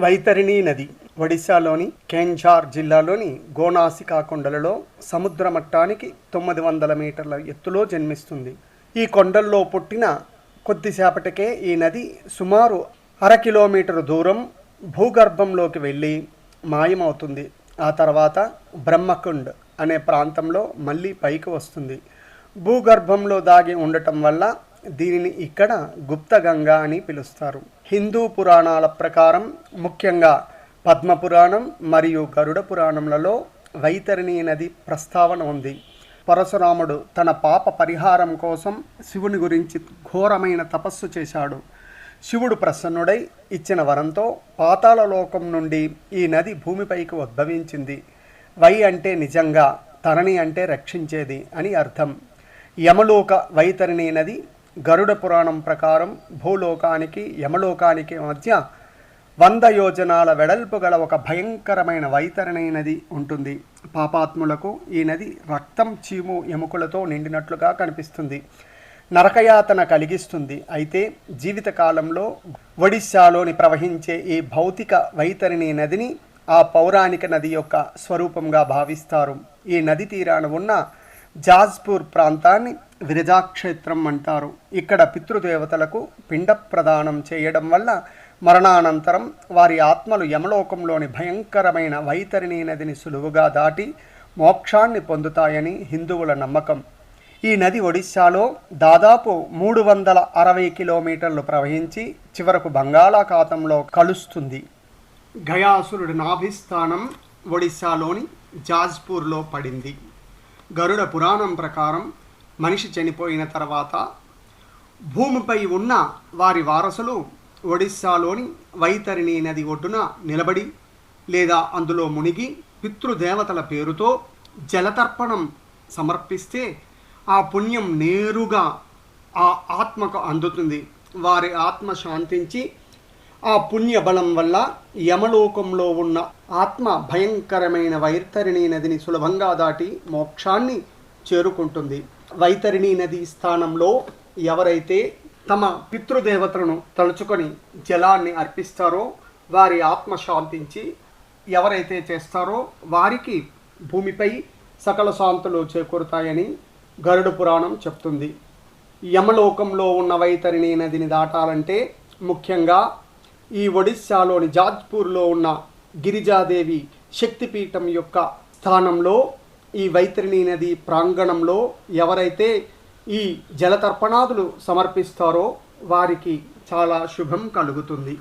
వైతరిణి నది ఒడిశాలోని కేంఝార్ జిల్లాలోని గోనాసికా కొండలలో సముద్ర మట్టానికి 900 మీటర్ల ఎత్తులో జన్మిస్తుంది. ఈ కొండల్లో పుట్టిన కొద్దిసేపటికే ఈ నది సుమారు 1/2 కిలోమీటరు దూరం భూగర్భంలోకి వెళ్ళి మాయమవుతుంది. ఆ తర్వాత బ్రహ్మకుండ్ అనే ప్రాంతంలో మళ్ళీ పైకి వస్తుంది. భూగర్భంలో దాగి ఉండటం వల్ల దీనిని ఇక్కడ గుప్తగంగా అని పిలుస్తారు. హిందూ పురాణాల ప్రకారం ముఖ్యంగా పద్మపురాణం మరియు గరుడ పురాణంలలో వైతరిణి నది ప్రస్తావన ఉంది. పరశురాముడు తన పాప పరిహారం కోసం శివుని గురించి ఘోరమైన తపస్సు చేశాడు. శివుడు ప్రసన్నుడై ఇచ్చిన వరంతో పాతాళ లోకం నుండి ఈ నది భూమిపైకి ఉద్భవించింది. వై అంటే నిజంగా, తరణి అంటే రక్షించేది అని అర్థం. యమలోక వైతరిణి నది గరుడ పురాణం ప్రకారం భూలోకానికి యమలోకానికి మధ్య 100 యోజనాల వెడల్పు గల ఒక భయంకరమైన వైతరిణి నది ఉంటుంది. పాపాత్ములకు ఈ నది రక్తం, చీము, ఎముకలతో నిండినట్లుగా కనిపిస్తుంది. నరకయాతన కలిగిస్తుంది. అయితే జీవితకాలంలో ఒడిశాలోని ప్రవహించే ఈ భౌతిక వైతరిణి నదిని ఆ పౌరాణిక నది యొక్క స్వరూపంగా భావిస్తారు. ఈ నది తీరాన ఉన్న జాజ్పూర్ ప్రాంతాన్ని విరజాక్షేత్రం అంటారు. ఇక్కడ పితృదేవతలకు పిండ ప్రదానం చేయడం వల్ల మరణానంతరం వారి ఆత్మలు యమలోకంలోని భయంకరమైన వైతరిణి నదిని సులువుగా దాటి మోక్షాన్ని పొందుతాయని హిందువుల నమ్మకం. ఈ నది ఒడిశాలో దాదాపు 360 కిలోమీటర్లు ప్రవహించి చివరకు బంగాళాఖాతంలో కలుస్తుంది. గయాసురుడి నాభిస్థానం ఒడిశాలోని జాజ్పూర్లో పడింది. గరుడ పురాణం ప్రకారం మనిషి చనిపోయిన తర్వాత భూమిపై ఉన్న వారి వారసులు ఒడిశాలోని వైతరిణి నది ఒడ్డున నిలబడి లేదా అందులో మునిగి పితృదేవతల పేరుతో జలతర్పణం సమర్పిస్తే ఆ పుణ్యం నేరుగా ఆ ఆత్మకు అందుతుంది. వారి ఆత్మ శాంతించి ఆ పుణ్య బలం వల్ల యమలోకంలో ఉన్న ఆత్మ భయంకరమైన వైతరిణి నదిని సులభంగా దాటి మోక్షాన్ని చేరుకుంటుంది. వైతరిణి నది స్థానంలో ఎవరైతే తమ పితృదేవతలను తలుచుకొని జలాన్ని అర్పిస్తారో వారి ఆత్మ శాంతించి ఎవరైతే చేస్తారో వారికి భూమిపై సకల శాంతులు చేకూరుతాయని గరుడ పురాణం చెప్తుంది. యమలోకంలో ఉన్న వైతరిణి నదిని దాటాలంటే ముఖ్యంగా ఈ ఒడిశాలోని జాజ్పూర్లో ఉన్న గిరిజాదేవి శక్తిపీఠం యొక్క స్థానంలో ఈ వైతరిణి నది ప్రాంగణంలో ఎవరైతే ఈ జలతర్పణాదులు సమర్పిస్తారో వారికి చాలా శుభం కలుగుతుంది.